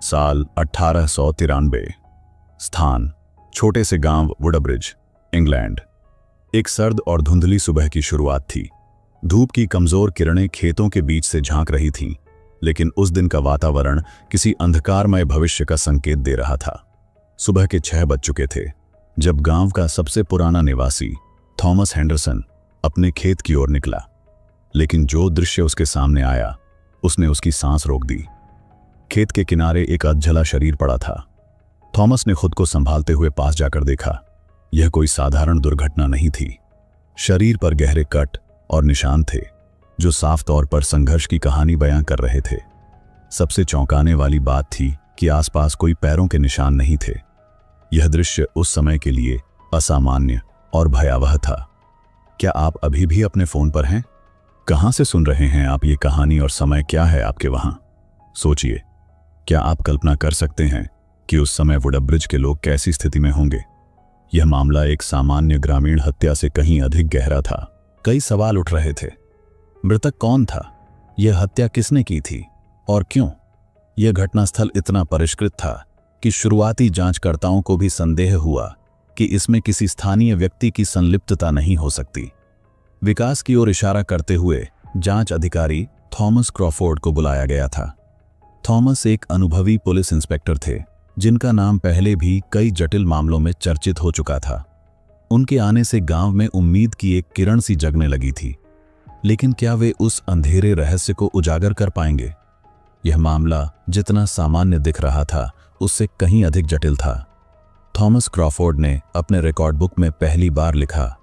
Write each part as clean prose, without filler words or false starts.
साल 1893। स्थान छोटे से गांव वुडब्रिज, इंग्लैंड। एक सर्द और धुंधली सुबह की शुरुआत थी। धूप की कमजोर किरणें खेतों के बीच से झांक रही थीं, लेकिन उस दिन का वातावरण किसी अंधकारमय भविष्य का संकेत दे रहा था। सुबह के 6 बज चुके थे जब गांव का सबसे पुराना निवासी थॉमस हेंडरसन अपने खेत की ओर निकला। लेकिन जो दृश्य उसके सामने आया, उसने उसकी सांस रोक दी। खेत के किनारे एक अधजला शरीर पड़ा था। थॉमस ने खुद को संभालते हुए पास जाकर देखा। यह कोई साधारण दुर्घटना नहीं थी। शरीर पर गहरे कट और निशान थे जो साफ तौर पर संघर्ष की कहानी बयां कर रहे थे। सबसे चौंकाने वाली बात थी कि आसपास कोई पैरों के निशान नहीं थे। यह दृश्य उस समय के लिए असामान्य और भयावह था। क्या आप अभी भी अपने फोन पर हैं? कहां से सुन रहे हैं आप ये कहानी और समय क्या है आपके वहां? सोचिए, क्या आप कल्पना कर सकते हैं कि उस समय वुडब्रिज के लोग कैसी स्थिति में होंगे? यह मामला एक सामान्य ग्रामीण हत्या से कहीं अधिक गहरा था। कई सवाल उठ रहे थे। मृतक कौन था? यह हत्या किसने की थी और क्यों? यह घटनास्थल इतना परिष्कृत था कि शुरुआती जांचकर्ताओं को भी संदेह हुआ कि इसमें किसी स्थानीय व्यक्ति की संलिप्तता नहीं हो सकती। विकास की ओर इशारा करते हुए जांच अधिकारी थॉमस क्रॉफोर्ड को बुलाया गया था। थॉमस एक अनुभवी पुलिस इंस्पेक्टर थे जिनका नाम पहले भी कई जटिल मामलों में चर्चित हो चुका था। उनके आने से गांव में उम्मीद की एक किरण सी जगने लगी थी। लेकिन क्या वे उस अंधेरे रहस्य को उजागर कर पाएंगे? यह मामला जितना सामान्य दिख रहा था, उससे कहीं अधिक जटिल था। थॉमस क्रॉफोर्ड ने अपने रिकॉर्ड बुक में पहली बार लिखा,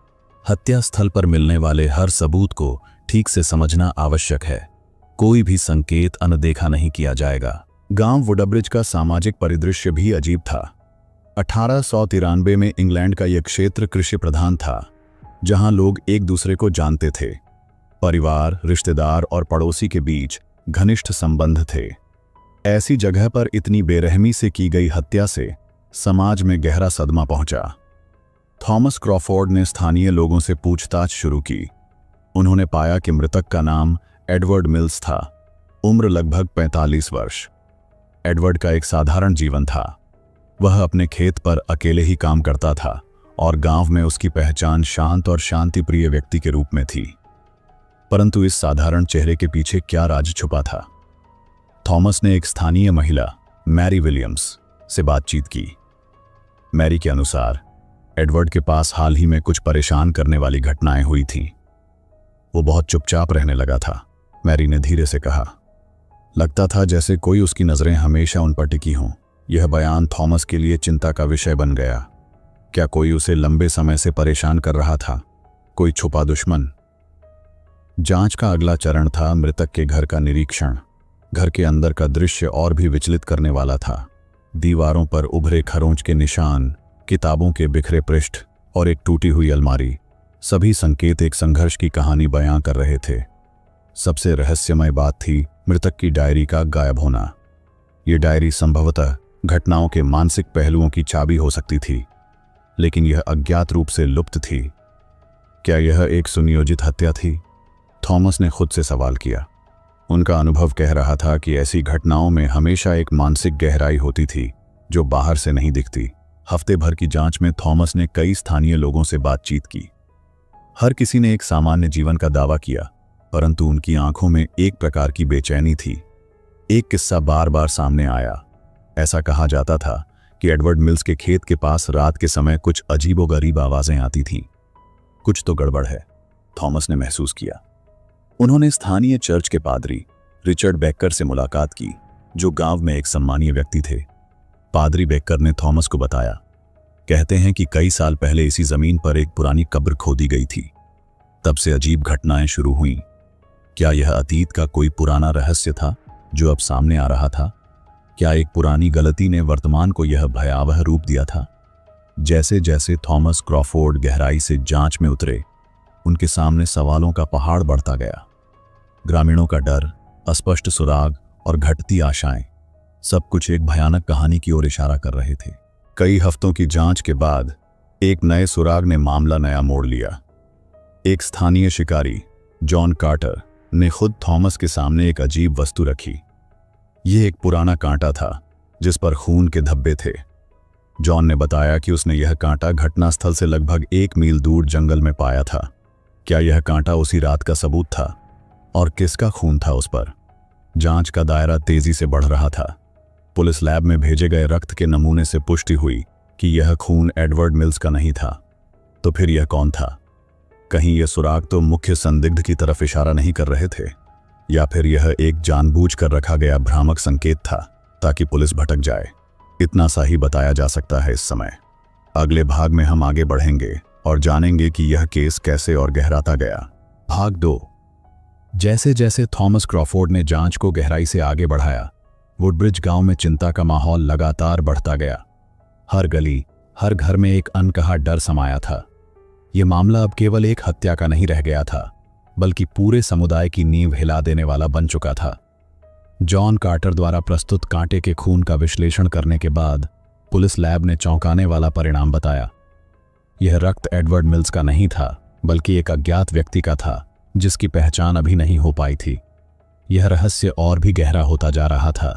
हत्या स्थल पर मिलने वाले हर सबूत को ठीक से समझना आवश्यक है। कोई भी संकेत अनदेखा नहीं किया जाएगा। गांव वुडब्रिज का सामाजिक परिदृश्य भी अजीब था। 1893 में इंग्लैंड का यह क्षेत्र कृषि प्रधान था, जहां लोग एक दूसरे को जानते थे। परिवार, रिश्तेदार और पड़ोसी के बीच घनिष्ठ संबंध थे। ऐसी जगह पर इतनी बेरहमी से की गई हत्या से समाज में गहरा सदमा पहुंचा। थॉमस क्रॉफोर्ड ने स्थानीय लोगों से पूछताछ शुरू की। उन्होंने पाया कि मृतक का नाम एडवर्ड मिल्स था। उम्र लगभग 45 वर्ष। एडवर्ड का एक साधारण जीवन था। वह अपने खेत पर अकेले ही काम करता था और गांव में उसकी पहचान शांत और शांतिप्रिय व्यक्ति के रूप में थी। परंतु इस साधारण चेहरे के पीछे क्या राज छुपा था? थॉमस ने एक स्थानीय महिला मैरी विलियम्स से बातचीत की। मैरी के अनुसार एडवर्ड के पास हाल ही में कुछ परेशान करने वाली घटनाएं हुई थीं। वो बहुत चुपचाप रहने लगा था। मैरी ने धीरे से कहा, लगता था जैसे कोई उसकी नजरें हमेशा उन पर टिकी हों। यह बयान थॉमस के लिए चिंता का विषय बन गया। क्या कोई उसे लंबे समय से परेशान कर रहा था? कोई छुपा दुश्मन? जांच का अगला चरण था मृतक के घर का निरीक्षण। घर के अंदर का दृश्य और भी विचलित करने वाला था। दीवारों पर उभरे खरोंच के निशान, किताबों के बिखरे पृष्ठ और एक टूटी हुई अलमारी, सभी संकेत एक संघर्ष की कहानी बयां कर रहे थे। सबसे रहस्यमय बात थी मृतक की डायरी का गायब होना। ये डायरी संभवतः घटनाओं के मानसिक पहलुओं की चाबी हो सकती थी, लेकिन यह अज्ञात रूप से लुप्त थी। क्या यह एक सुनियोजित हत्या थी? थॉमस ने खुद से सवाल किया। उनका अनुभव कह रहा था कि ऐसी घटनाओं में हमेशा एक मानसिक गहराई होती थी जो बाहर से नहीं दिखती। हफ्ते भर की जांच में थॉमस ने कई स्थानीय लोगों से बातचीत की। हर किसी ने एक सामान्य जीवन का दावा किया, परंतु उनकी आंखों में एक प्रकार की बेचैनी थी। एक किस्सा बार बार सामने आया। ऐसा कहा जाता था कि एडवर्ड मिल्स के खेत के पास रात के समय कुछ अजीबोगरीब आवाजें आती थीं। कुछ तो गड़बड़ है, थॉमस ने महसूस किया। उन्होंने स्थानीय चर्च के पादरी रिचर्ड बेकर से मुलाकात की, जो गांव में एक सम्मानीय व्यक्ति थे। पादरी बेकर ने थॉमस को बताया, कहते हैं कि कई साल पहले इसी जमीन पर एक पुरानी कब्र खोदी गई थी। तब से अजीब घटनाएं शुरू हुईं। क्या यह अतीत का कोई पुराना रहस्य था जो अब सामने आ रहा था? क्या एक पुरानी गलती ने वर्तमान को यह भयावह रूप दिया था? जैसे जैसे थॉमस क्रॉफोर्ड गहराई से जांच में उतरे, उनके सामने सवालों का पहाड़ बढ़ता गया। ग्रामीणों का डर, अस्पष्ट सुराग और घटती आशाएं, सब कुछ एक भयानक कहानी की ओर इशारा कर रहे थे। कई हफ्तों की जांच के बाद एक नए सुराग ने मामला नया मोड़ लिया। एक स्थानीय शिकारी जॉन कार्टर ने खुद थॉमस के सामने एक अजीब वस्तु रखी। यह एक पुराना कांटा था जिस पर खून के धब्बे थे। जॉन ने बताया कि उसने यह कांटा घटनास्थल से लगभग 1 मील दूर जंगल में पाया था। क्या यह कांटा उसी रात का सबूत था? और किसका खून था उस पर? जांच का दायरा तेजी से बढ़ रहा था। पुलिस लैब में भेजे गए रक्त के नमूने से पुष्टि हुई कि यह खून एडवर्ड मिल्स का नहीं था। तो फिर यह कौन था? कहीं यह सुराग तो मुख्य संदिग्ध की तरफ इशारा नहीं कर रहे थे, या फिर यह एक जानबूझकर रखा गया भ्रामक संकेत था ताकि पुलिस भटक जाए? इतना सा ही बताया जा सकता है इस समय। अगले भाग में हम आगे बढ़ेंगे और जानेंगे कि यह केस कैसे और गहराता गया। भाग 2। जैसे जैसे थॉमस क्रॉफोर्ड ने जांच को गहराई से आगे बढ़ाया, वुडब्रिज गांव में चिंता का माहौल लगातार बढ़ता गया। हर गली, हर घर में एक अनकहा डर समाया था। यह मामला अब केवल एक हत्या का नहीं रह गया था, बल्कि पूरे समुदाय की नींव हिला देने वाला बन चुका था। जॉन कार्टर द्वारा प्रस्तुत कांटे के खून का विश्लेषण करने के बाद पुलिस लैब ने चौंकाने वाला परिणाम बताया। यह रक्त एडवर्ड मिल्स का नहीं था, बल्कि एक अज्ञात व्यक्ति का था जिसकी पहचान अभी नहीं हो पाई थी। यह रहस्य और भी गहरा होता जा रहा था।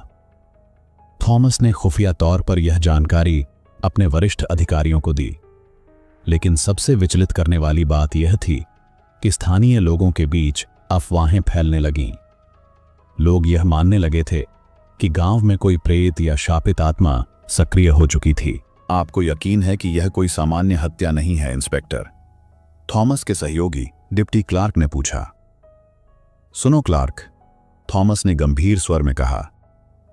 थॉमस ने खुफिया तौर पर यह जानकारी अपने वरिष्ठ अधिकारियों को दी, लेकिन सबसे विचलित करने वाली बात यह थी कि स्थानीय लोगों के बीच अफवाहें फैलने लगीं। लोग यह मानने लगे थे कि गांव में कोई प्रेत या शापित आत्मा सक्रिय हो चुकी थी। आपको यकीन है कि यह कोई सामान्य हत्या नहीं है, इंस्पेक्टर? थॉमस के सहयोगी डिप्टी क्लार्क ने पूछा। सुनो क्लार्क, थॉमस ने गंभीर स्वर में कहा,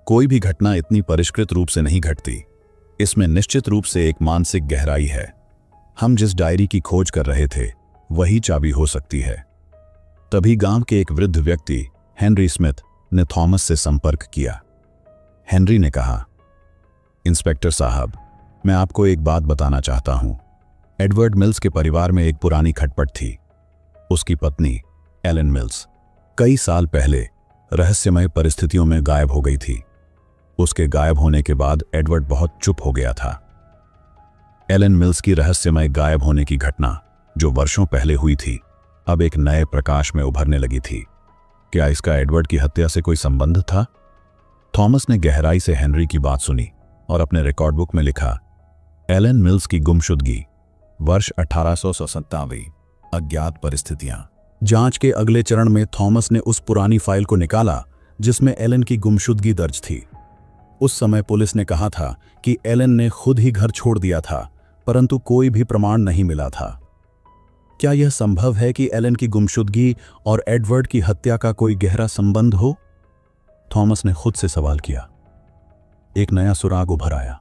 कोई भी घटना इतनी परिष्कृत रूप से नहीं घटती। इसमें निश्चित रूप से एक मानसिक गहराई है। हम जिस डायरी की खोज कर रहे थे वही चाबी हो सकती है। तभी गांव के एक वृद्ध व्यक्ति हेनरी स्मिथ ने थॉमस से संपर्क किया। हेनरी ने कहा, इंस्पेक्टर साहब, मैं आपको एक बात बताना चाहता हूं। एडवर्ड मिल्स के परिवार में एक पुरानी खटपट थी। उसकी पत्नी एलन मिल्स कई साल पहले रहस्यमय परिस्थितियों में गायब हो गई थी। उसके गायब होने के बाद एडवर्ड बहुत चुप हो गया था। एलन मिल्स की रहस्यमय गायब होने की घटना, जो वर्षों पहले हुई थी, अब एक नए प्रकाश में उभरने लगी थी। क्या इसका एडवर्ड की हत्या से कोई संबंध था? थॉमस ने गहराई से हेनरी की बात सुनी और अपने रिकॉर्ड बुक में लिखा, एलन मिल्स की गुमशुदगी, वर्ष 1897, अज्ञात परिस्थितियां। जांच के अगले चरण में थॉमस ने उस पुरानी फाइल को निकाला जिसमें एलन की गुमशुदगी दर्ज थी। उस समय पुलिस ने कहा था कि एलन ने खुद ही घर छोड़ दिया था, परंतु कोई भी प्रमाण नहीं मिला था। क्या यह संभव है कि एलन की गुमशुदगी और एडवर्ड की हत्या का कोई गहरा संबंध हो? थॉमस ने खुद से सवाल किया। एक नया सुराग उभर आया।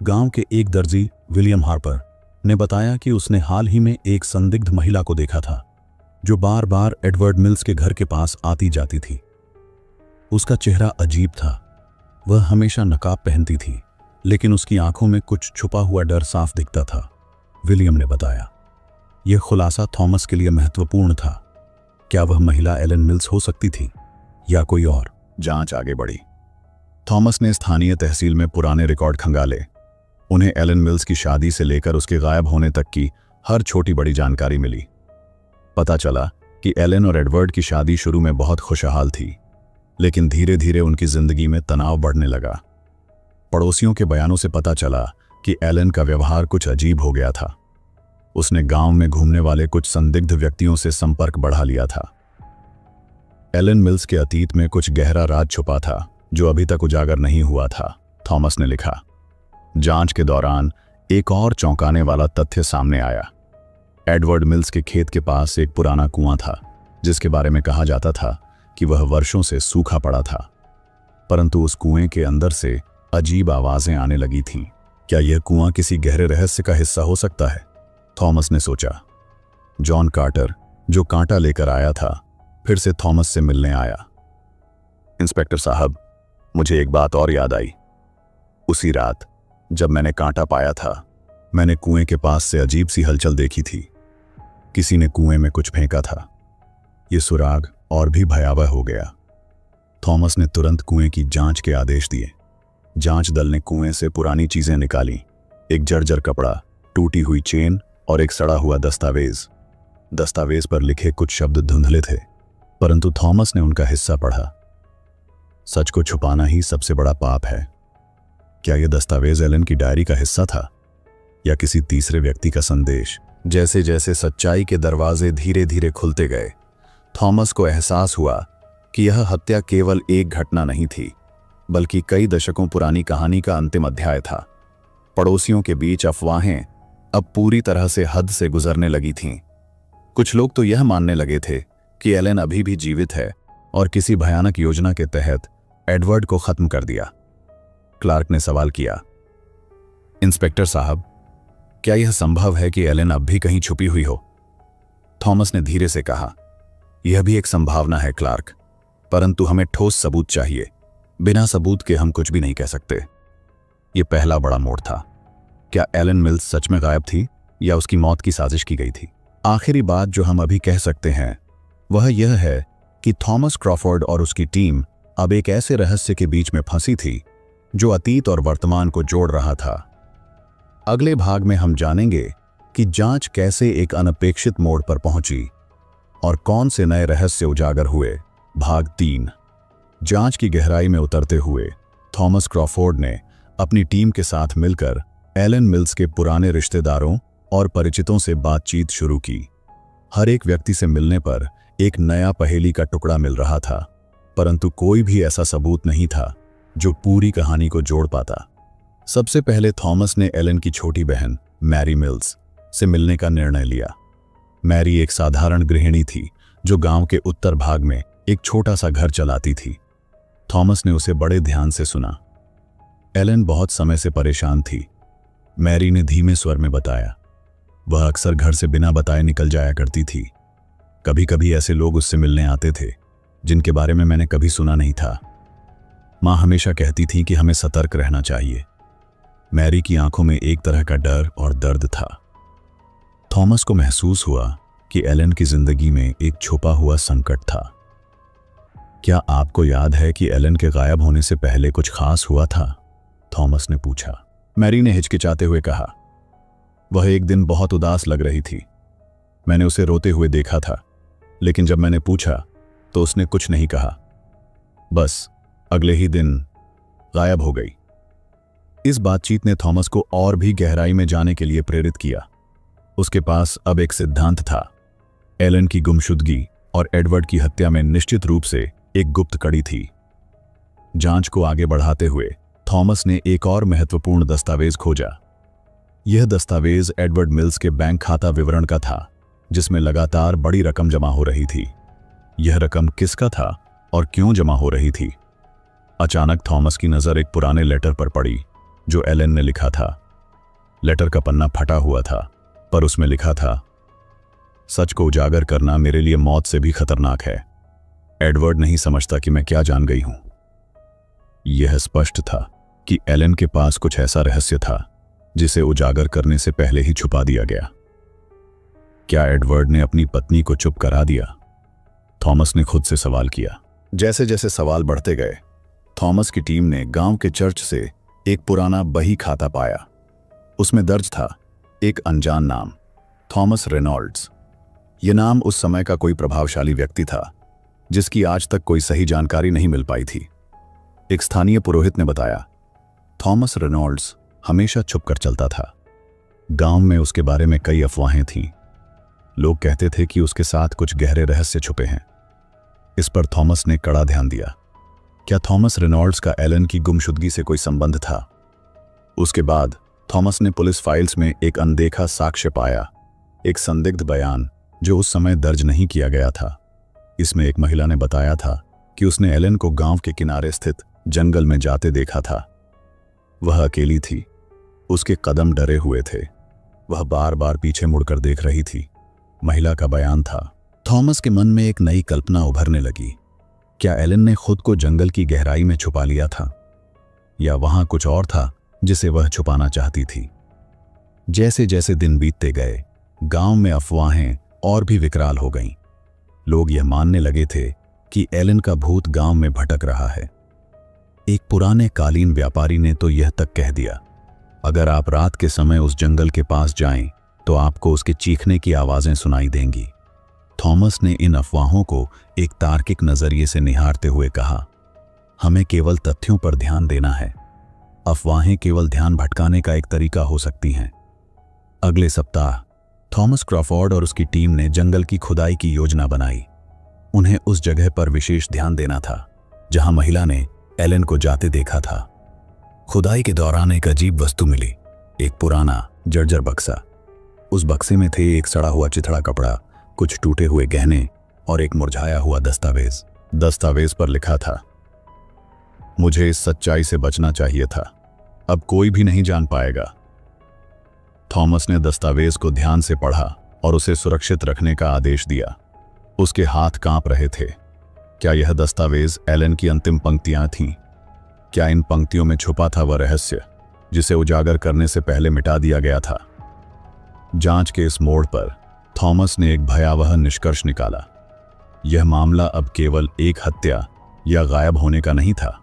गांव के एक दर्जी विलियम हार्पर ने बताया कि उसने हाल ही में एक संदिग्ध महिला को देखा था, जो बार बार एडवर्ड मिल्स के घर के पास आती जाती थी। उसका चेहरा अजीब था। वह हमेशा नकाब पहनती थी, लेकिन उसकी आंखों में कुछ छुपा हुआ डर साफ दिखता था, विलियम ने बताया। यह खुलासा थॉमस के लिए महत्वपूर्ण था। क्या वह महिला एलन मिल्स हो सकती थी या कोई और? जांच आगे बढ़ी। थॉमस ने स्थानीय तहसील में पुराने रिकॉर्ड खंगाले। उन्हें एलन मिल्स की शादी से लेकर उसके गायब होने तक की हर छोटी बड़ी जानकारी मिली। पता चला कि एलन और एडवर्ड की शादी शुरू में बहुत खुशहाल थी, लेकिन धीरे धीरे उनकी जिंदगी में तनाव बढ़ने लगा। पड़ोसियों के बयानों से पता चला कि एलन का व्यवहार कुछ अजीब हो गया था। उसने गांव में घूमने वाले कुछ संदिग्ध व्यक्तियों से संपर्क बढ़ा लिया था। एलन मिल्स के अतीत में कुछ गहरा राज छुपा था जो अभी तक उजागर नहीं हुआ था, थॉमस ने लिखा। जांच के दौरान एक और चौंकाने वाला तथ्य सामने आया। एडवर्ड मिल्स के खेत के पास एक पुराना कुआं था, जिसके बारे में कहा जाता था कि वह वर्षों से सूखा पड़ा था, परंतु उस कुएं के अंदर से अजीब आवाजें आने लगी थीं। क्या यह कुआं किसी गहरे रहस्य का हिस्सा हो सकता है? थॉमस ने सोचा। जॉन कार्टर, जो कांटा लेकर आया था, फिर से थॉमस से मिलने आया। इंस्पेक्टर साहब, मुझे एक बात और याद आई। उसी रात जब मैंने कांटा पाया था, मैंने कुएं के पास से अजीब सी हलचल देखी थी। किसी ने कुएं में कुछ फेंका था। ये सुराग और भी भयावह हो गया। थॉमस ने तुरंत कुएं की जांच के आदेश दिए। जांच दल ने कुएं से पुरानी चीजें निकाली। एक जर्जर कपड़ा, टूटी हुई चेन और एक सड़ा हुआ दस्तावेज। दस्तावेज पर लिखे कुछ शब्द धुंधले थे, परंतु थॉमस ने उनका हिस्सा पढ़ा। सच को छुपाना ही सबसे बड़ा पाप है। क्या यह दस्तावेज एलन की डायरी का हिस्सा था या किसी तीसरे व्यक्ति का संदेश? जैसे जैसे सच्चाई के दरवाजे धीरे धीरे खुलते गए, थॉमस को एहसास हुआ कि यह हत्या केवल एक घटना नहीं थी, बल्कि कई दशकों पुरानी कहानी का अंतिम अध्याय था। पड़ोसियों के बीच अफवाहें अब पूरी तरह से हद से गुजरने लगी थीं। कुछ लोग तो यह मानने लगे थे कि एलन अभी भी जीवित है और किसी भयानक योजना के तहत एडवर्ड को खत्म कर दिया। क्लार्क ने सवाल किया, इंस्पेक्टर साहब, क्या यह संभव है कि एलन अब भी कहीं छुपी हुई हो? थॉमस ने धीरे से कहा, यह भी एक संभावना है क्लार्क, परंतु हमें ठोस सबूत चाहिए। बिना सबूत के हम कुछ भी नहीं कह सकते। यह पहला बड़ा मोड़ था। क्या एलन मिल्स सच में गायब थी या उसकी मौत की साजिश की गई थी? आखिरी बात जो हम अभी कह सकते हैं वह यह है कि थॉमस क्रॉफोर्ड और उसकी टीम अब एक ऐसे रहस्य के बीच में फंसी थी जो अतीत और वर्तमान को जोड़ रहा था। अगले भाग में हम जानेंगे कि जांच कैसे एक अनपेक्षित मोड़ पर पहुंची और कौन से नए रहस्य उजागर हुए। भाग 3। जांच की गहराई में उतरते हुए थॉमस क्रॉफोर्ड ने अपनी टीम के साथ मिलकर एलन मिल्स के पुराने रिश्तेदारों और परिचितों से बातचीत शुरू की। हर एक व्यक्ति से मिलने पर एक नया पहेली का टुकड़ा मिल रहा था, परंतु कोई भी ऐसा सबूत नहीं था जो पूरी कहानी को जोड़ पाता। सबसे पहले थॉमस ने एलन की छोटी बहन मैरी मिल्स से मिलने का निर्णय लिया। मैरी एक साधारण गृहिणी थी जो गांव के उत्तर भाग में एक छोटा सा घर चलाती थी। थॉमस ने उसे बड़े ध्यान से सुना। एलन बहुत समय से परेशान थी, मैरी ने धीमे स्वर में बताया। वह अक्सर घर से बिना बताए निकल जाया करती थी। कभी कभी ऐसे लोग उससे मिलने आते थे जिनके बारे में मैंने कभी सुना नहीं था। माँ हमेशा कहती थी कि हमें सतर्क रहना चाहिए। मैरी की आंखों में एक तरह का डर और दर्द था। थॉमस को महसूस हुआ कि एलन की जिंदगी में एक छुपा हुआ संकट था। क्या आपको याद है कि एलन के गायब होने से पहले कुछ खास हुआ था? थॉमस ने पूछा। मैरी ने हिचकिचाते हुए कहा, वह एक दिन बहुत उदास लग रही थी। मैंने उसे रोते हुए देखा था, लेकिन जब मैंने पूछा तो उसने कुछ नहीं कहा। बस अगले ही दिन गायब हो गई। इस बातचीत ने थॉमस को और भी गहराई में जाने के लिए प्रेरित किया। उसके पास अब एक सिद्धांत था। एलन की गुमशुदगी और एडवर्ड की हत्या में निश्चित रूप से एक गुप्त कड़ी थी। जांच को आगे बढ़ाते हुए थॉमस ने एक और महत्वपूर्ण दस्तावेज खोजा। यह दस्तावेज एडवर्ड मिल्स के बैंक खाता विवरण का था, जिसमें लगातार बड़ी रकम जमा हो रही थी। यह रकम किसका था और क्यों जमा हो रही थी? अचानक थॉमस की नजर एक पुराने लेटर पर पड़ी जो एलन ने लिखा था। लेटर का पन्ना फटा हुआ था, पर उसमें लिखा था, सच को उजागर करना मेरे लिए मौत से भी खतरनाक है। एडवर्ड नहीं समझता कि मैं क्या जान गई हूं। यह स्पष्ट था कि एलन के पास कुछ ऐसा रहस्य था जिसे उजागर करने से पहले ही छुपा दिया गया। क्या एडवर्ड ने अपनी पत्नी को चुप करा दिया? थॉमस ने खुद से सवाल किया। जैसे जैसे सवाल बढ़ते गए, थॉमस की टीम ने गांव के चर्च से एक पुराना बही खाता पाया। उसमें दर्ज था एक अनजान नाम, थॉमस रेनॉल्ड्स। यह नाम उस समय का कोई प्रभावशाली व्यक्ति था जिसकी आज तक कोई सही जानकारी नहीं मिल पाई थी। एक स्थानीय पुरोहित ने बताया, थॉमस रेनॉल्ड्स हमेशा छुप कर चलता था। गांव में उसके बारे में कई अफवाहें थीं। लोग कहते थे कि उसके साथ कुछ गहरे रहस्य छुपे हैं। इस पर थॉमस ने कड़ा ध्यान दिया। क्या थॉमस रेनॉल्ड्स का एलन की गुमशुदगी से कोई संबंध था? उसके बाद थॉमस ने पुलिस फाइल्स में एक अनदेखा साक्ष्य पाया, एक संदिग्ध बयान जो उस समय दर्ज नहीं किया गया था। इसमें एक महिला ने बताया था कि उसने एलन को गांव के किनारे स्थित जंगल में जाते देखा था। वह अकेली थी, उसके कदम डरे हुए थे, वह बार बार पीछे मुड़कर देख रही थी। महिला का बयान था। थॉमस के मन में एक नई कल्पना उभरने लगी। क्या एलन ने खुद को जंगल की गहराई में छुपा लिया था, या वहां कुछ और था जिसे वह छुपाना चाहती थी? जैसे जैसे दिन बीतते गए, गांव में अफवाहें और भी विकराल हो गईं। लोग यह मानने लगे थे कि एलन का भूत गांव में भटक रहा है। एक पुराने कालीन व्यापारी ने तो यह तक कह दिया, अगर आप रात के समय उस जंगल के पास जाएं तो आपको उसके चीखने की आवाजें सुनाई देंगी। थॉमस ने इन अफवाहों को एक तार्किक नजरिए से निहारते हुए कहा, हमें केवल तथ्यों पर ध्यान देना है। अफवाहें केवल ध्यान भटकाने का एक तरीका हो सकती हैं। अगले सप्ताह थॉमस क्रॉफोर्ड और उसकी टीम ने जंगल की खुदाई की योजना बनाई। उन्हें उस जगह पर विशेष ध्यान देना था जहां महिला ने एलन को जाते देखा था। खुदाई के दौरान एक अजीब वस्तु मिली, एक पुराना जर्जर बक्सा। उस बक्से में थे एक सड़ा हुआ चिथड़ा कपड़ा, कुछ टूटे हुए गहने और एक मुरझाया हुआ दस्तावेज। दस्तावेज पर लिखा था, मुझे इस सच्चाई से बचना चाहिए था, अब कोई भी नहीं जान पाएगा। थॉमस ने दस्तावेज को ध्यान से पढ़ा और उसे सुरक्षित रखने का आदेश दिया। उसके हाथ कांप रहे थे। क्या यह दस्तावेज एलन की अंतिम पंक्तियां थीं? क्या इन पंक्तियों में छुपा था वह रहस्य जिसे उजागर करने से पहले मिटा दिया गया था? जांच के इस मोड़ पर थॉमस ने एक भयावह निष्कर्ष निकाला। यह मामला अब केवल एक हत्या या गायब होने का नहीं था,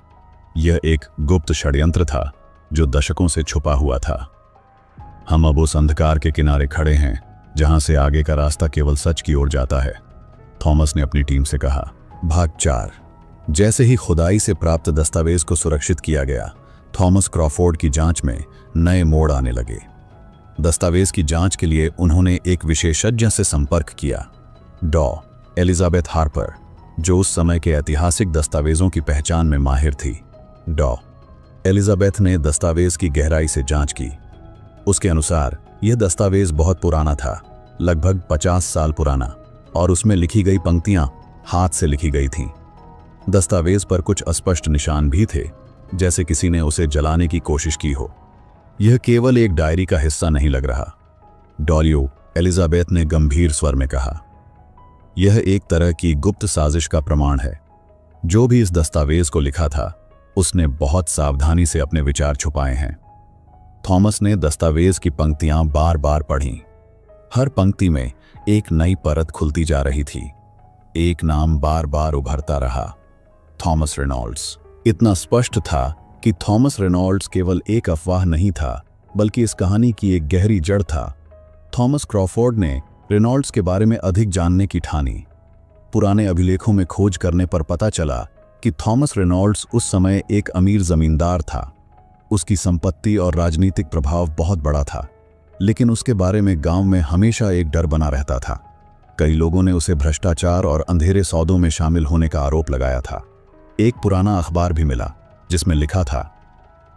यह एक गुप्त षड्यंत्र था जो दशकों से छुपा हुआ था। हम अब उस अंधकार के किनारे खड़े हैं जहां से आगे का रास्ता केवल सच की ओर जाता है, थॉमस ने अपनी टीम से कहा। भाग 4। जैसे ही खुदाई से प्राप्त दस्तावेज को सुरक्षित किया गया, थॉमस क्रॉफोर्ड की जांच में नए मोड़ आने लगे। दस्तावेज की जांच के लिए उन्होंने एक विशेषज्ञ से संपर्क किया, डॉ एलिजाबेथ हार्पर, जो उस समय के ऐतिहासिक दस्तावेजों की पहचान में माहिर थी। डॉ एलिजाबेथ ने दस्तावेज की गहराई से जांच की। उसके अनुसार यह दस्तावेज बहुत पुराना था, लगभग 50 साल पुराना, और उसमें लिखी गई पंक्तियां हाथ से लिखी गई थीं। दस्तावेज पर कुछ अस्पष्ट निशान भी थे, जैसे किसी ने उसे जलाने की कोशिश की हो। यह केवल एक डायरी का हिस्सा नहीं लग रहा, डॉलियो, एलिजाबेथ ने गंभीर स्वर में कहा। यह एक तरह की गुप्त साजिश का प्रमाण है। जो भी इस दस्तावेज को लिखा था, उसने बहुत सावधानी से अपने विचार छुपाए हैं। थॉमस ने दस्तावेज की पंक्तियां बार बार पढ़ीं। हर पंक्ति में एक नई परत खुलती जा रही थी। एक नाम बार बार उभरता रहा, थॉमस रेनॉल्ड्स। इतना स्पष्ट था कि थॉमस रेनॉल्ड्स केवल एक अफवाह नहीं था, बल्कि इस कहानी की एक गहरी जड़ था। थॉमस क्रॉफोर्ड ने रेनॉल्ड्स के बारे में अधिक जानने की ठानी। पुराने अभिलेखों में खोज करने पर पता चला कि थॉमस रेनॉल्ड्स उस समय एक अमीर जमींदार था। उसकी संपत्ति और राजनीतिक प्रभाव बहुत बड़ा था, लेकिन उसके बारे में गांव में हमेशा एक डर बना रहता था। कई लोगों ने उसे भ्रष्टाचार और अंधेरे सौदों में शामिल होने का आरोप लगाया था। एक पुराना अखबार भी मिला जिसमें लिखा था,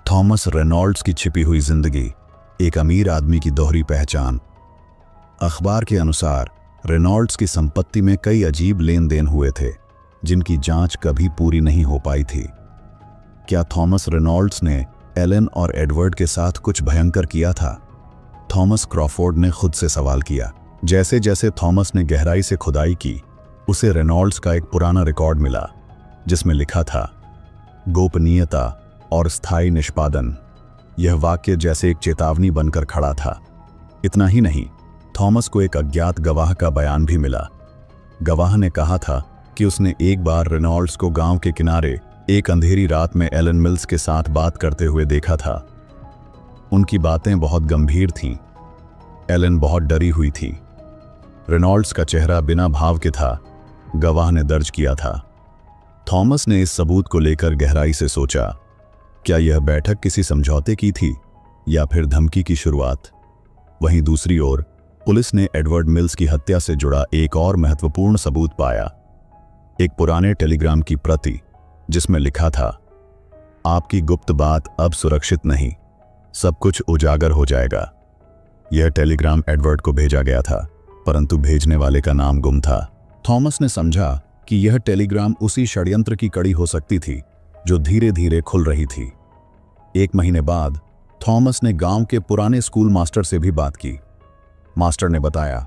थॉमस रेनॉल्ड्स की छिपी हुई जिंदगी, एक अमीर आदमी की दोहरी पहचान। अखबार के अनुसार रेनॉल्ड्स की संपत्ति में कई अजीब लेन देन हुए थे, जिनकी जांच कभी पूरी नहीं हो पाई थी। क्या थॉमस रेनॉल्ड्स ने एलन और एडवर्ड के साथ कुछ भयंकर किया था? थॉमस क्रॉफोर्ड ने खुद से सवाल किया। जैसे जैसे थॉमस ने गहराई से खुदाई की, उसे रेनॉल्ड्स का एक पुराना रिकॉर्ड मिला जिसमें लिखा था, गोपनीयता और स्थायी निष्पादन। यह वाक्य जैसे एक चेतावनी बनकर खड़ा था। इतना ही नहीं, थॉमस को एक अज्ञात गवाह का बयान भी मिला। गवाह ने कहा था कि उसने एक बार रेनॉल्ड्स को गांव के किनारे एक अंधेरी रात में एलन मिल्स के साथ बात करते हुए देखा था। उनकी बातें बहुत गंभीर थीं। एलन बहुत डरी हुई थी। रेनॉल्ड्स का चेहरा बिना भाव के था, गवाह ने दर्ज किया था। थॉमस ने इस सबूत को लेकर गहराई से सोचा, क्या यह बैठक किसी समझौते की थी या फिर धमकी की शुरुआत? वहीं दूसरी ओर पुलिस ने एडवर्ड मिल्स की हत्या से जुड़ा एक और महत्वपूर्ण सबूत पाया, एक पुराने टेलीग्राम की प्रति जिसमें लिखा था, आपकी गुप्त बात अब सुरक्षित नहीं, सब कुछ उजागर हो जाएगा। यह टेलीग्राम एडवर्ड को भेजा गया था, परंतु भेजने वाले का नाम गुम था। थॉमस ने समझा कि यह टेलीग्राम उसी षड्यंत्र की कड़ी हो सकती थी जो धीरे धीरे खुल रही थी। 1 महीने बाद थॉमस ने गांव के पुराने स्कूल मास्टर से भी बात की। मास्टर ने बताया,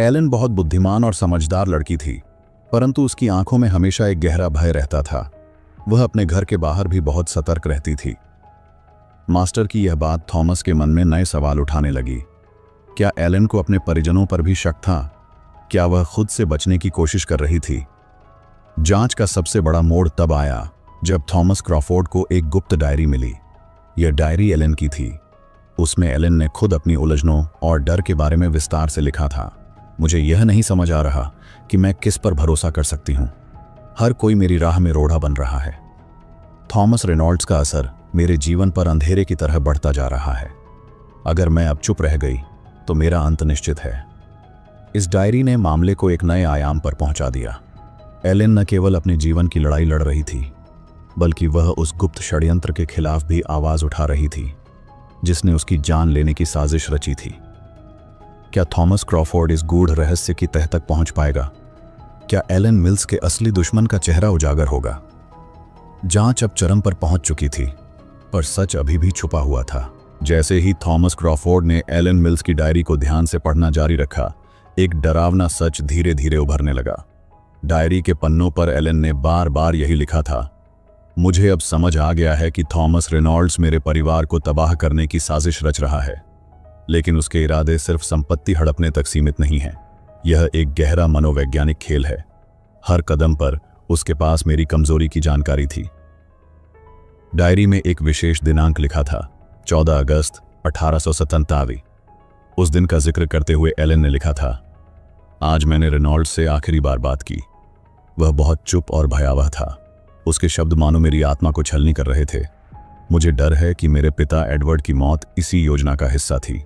एलन बहुत बुद्धिमान और समझदार लड़की थी, परंतु उसकी आंखों में हमेशा एक गहरा भय रहता था। वह अपने घर के बाहर भी बहुत सतर्क रहती थी। मास्टर की यह बात थॉमस के मन में नए सवाल उठाने लगी। क्या एलन को अपने परिजनों पर भी शक था? क्या वह खुद से बचने की कोशिश कर रही थी? जांच का सबसे बड़ा मोड़ तब आया जब थॉमस क्रॉफोर्ड को एक गुप्त डायरी मिली। यह डायरी एलन की थी। उसमें एलन ने खुद अपनी उलझनों और डर के बारे में विस्तार से लिखा था। मुझे यह नहीं समझ आ रहा कि मैं किस पर भरोसा कर सकती हूँ। हर कोई मेरी राह में रोड़ा बन रहा है। थॉमस रेनॉल्ड्स का असर मेरे जीवन पर अंधेरे की तरह बढ़ता जा रहा है। अगर मैं अब चुप रह गई तो मेरा अंत निश्चित है। इस डायरी ने मामले को एक नए आयाम पर पहुंचा दिया। एलेन न केवल अपने जीवन की लड़ाई लड़ रही थी, बल्कि वह उस गुप्त षड्यंत्र के खिलाफ भी आवाज उठा रही थी जिसने उसकी जान लेने की साजिश रची थी। क्या थॉमस क्रॉफोर्ड इस गूढ़ रहस्य की तह तक पहुंच पाएगा? क्या एलेन मिल्स के असली दुश्मन का चेहरा उजागर होगा? जांच अब चरम पर पहुंच चुकी थी, पर सच अभी भी छुपा हुआ था। जैसे ही थॉमस क्रॉफोर्ड ने एलेन मिल्स की डायरी को ध्यान से पढ़ना जारी रखा, एक डरावना सच धीरे धीरे उभरने लगा। डायरी के पन्नों पर एलेन ने बार बार यही लिखा था, मुझे अब समझ आ गया है कि थॉमस रेनॉल्ड्स मेरे परिवार को तबाह करने की साजिश रच रहा है। लेकिन उसके इरादे सिर्फ संपत्ति हड़पने तक सीमित नहीं हैं। यह एक गहरा मनोवैज्ञानिक खेल है। हर कदम पर उसके पास मेरी कमजोरी की जानकारी थी। डायरी में एक विशेष दिनांक लिखा था, 14 अगस्त 1897। उस दिन का जिक्र करते हुए एलेन ने लिखा था, आज मैंने रेनॉल्ड्स से आखिरी बार बात की। वह बहुत चुप और भयावह था। उसके शब्द मानो मेरी आत्मा को छलनी कर रहे थे। मुझे डर है कि मेरे पिता एडवर्ड की मौत इसी योजना का हिस्सा थी।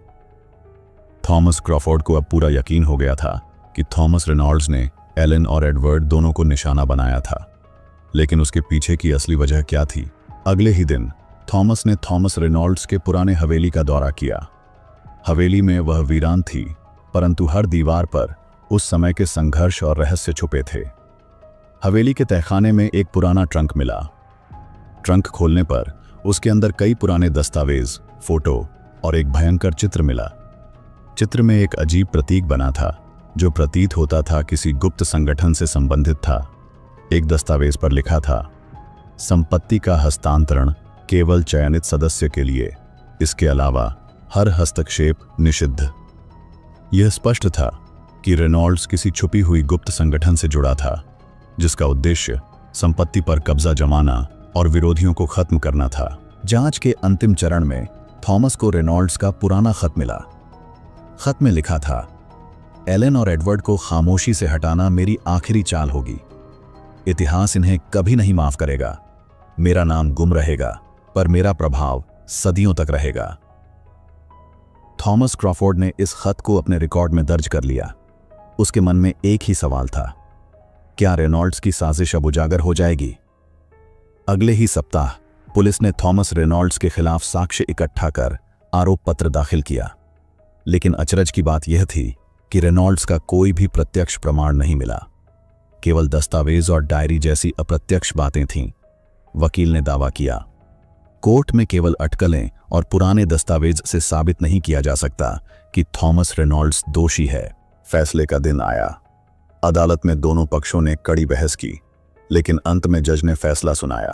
थॉमस क्रॉफोर्ड को अब पूरा यकीन हो गया था कि थॉमस रेनॉल्ड्स ने एलेन और एडवर्ड दोनों को निशाना बनाया था। लेकिन उसके पीछे की असली वजह क्या थी? अगले ही दिन थॉमस ने थॉमस रेनॉल्ड्स के पुराने हवेली का दौरा किया। हवेली में वह वीरान थी, परंतु हर दीवार पर उस समय के संघर्ष और रहस्य छुपे थे। हवेली के तहखाने में एक पुराना ट्रंक मिला। ट्रंक खोलने पर उसके अंदर कई पुराने दस्तावेज, फोटो और एक भयंकर चित्र मिला। चित्र में एक अजीब प्रतीक बना था जो प्रतीत होता था किसी गुप्त संगठन से संबंधित था। एक दस्तावेज पर लिखा था, संपत्ति का हस्तांतरण केवल चयनित सदस्य के लिए, इसके अलावा हर हस्तक्षेप निषिद्ध। यह स्पष्ट था कि रेनॉल्ड्स किसी छुपी हुई गुप्त संगठन से जुड़ा था जिसका उद्देश्य संपत्ति पर कब्जा जमाना और विरोधियों को खत्म करना था। जांच के अंतिम चरण में थॉमस को रेनॉल्ड्स का पुराना खत मिला। खत में लिखा था, एलेन और एडवर्ड को खामोशी से हटाना मेरी आखिरी चाल होगी। इतिहास इन्हें कभी नहीं माफ करेगा। मेरा नाम गुम रहेगा, पर मेरा प्रभाव सदियों तक रहेगा। थॉमस क्रॉफोर्ड ने इस खत को अपने रिकॉर्ड में दर्ज कर लिया। उसके मन में एक ही सवाल था, क्या रेनॉल्ड्स की साजिश अब उजागर हो जाएगी? अगले ही सप्ताह पुलिस ने थॉमस रेनॉल्ड्स के खिलाफ साक्ष्य इकट्ठा कर आरोप पत्र दाखिल किया। लेकिन अचरज की बात यह थी कि रेनॉल्ड्स का कोई भी प्रत्यक्ष प्रमाण नहीं मिला। केवल दस्तावेज और डायरी जैसी अप्रत्यक्ष बातें थीं। वकील ने दावा किया, कोर्ट में केवल अटकलें और पुराने दस्तावेज से साबित नहीं किया जा सकता कि थॉमस रेनॉल्ड्स दोषी है। फैसले का दिन आया। अदालत में दोनों पक्षों ने कड़ी बहस की, लेकिन अंत में जज ने फैसला सुनाया।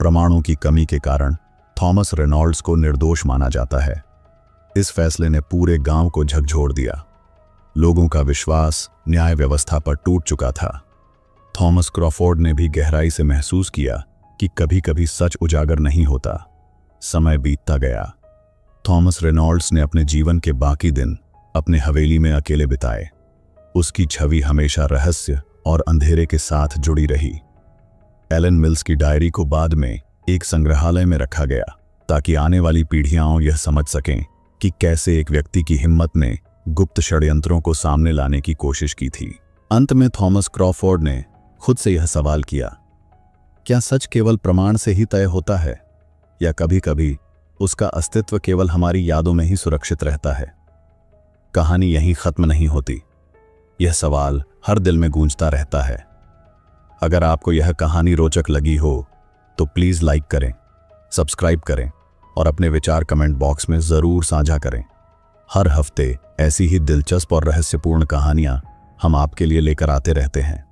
प्रमाणों की कमी के कारण थॉमस रेनॉल्ड्स को निर्दोष माना जाता है। इस फैसले ने पूरे गांव को झकझोर दिया। लोगों का विश्वास न्याय व्यवस्था पर टूट चुका था। थॉमस क्रॉफोर्ड ने भी गहराई से महसूस किया कि कभी कभी सच उजागर नहीं होता। समय बीतता गया। थॉमस रेनॉल्ड्स ने अपने जीवन के बाकी दिन अपने हवेली में अकेले बिताए। उसकी छवि हमेशा रहस्य और अंधेरे के साथ जुड़ी रही। एलेन मिल्स की डायरी को बाद में एक संग्रहालय में रखा गया ताकि आने वाली पीढ़ियां यह समझ सकें कि कैसे एक व्यक्ति की हिम्मत ने गुप्त षड्यंत्रों को सामने लाने की कोशिश की थी। अंत में थॉमस क्रॉफोर्ड ने खुद से यह सवाल किया, क्या सच केवल प्रमाण से ही तय होता है, या कभी कभी उसका अस्तित्व केवल हमारी यादों में ही सुरक्षित रहता है? कहानी यहीं खत्म नहीं होती। यह सवाल हर दिल में गूंजता रहता है। अगर आपको यह कहानी रोचक लगी हो तो प्लीज़ लाइक करें, सब्सक्राइब करें और अपने विचार कमेंट बॉक्स में ज़रूर साझा करें। हर हफ्ते ऐसी ही दिलचस्प और रहस्यपूर्ण कहानियां हम आपके लिए लेकर आते रहते हैं।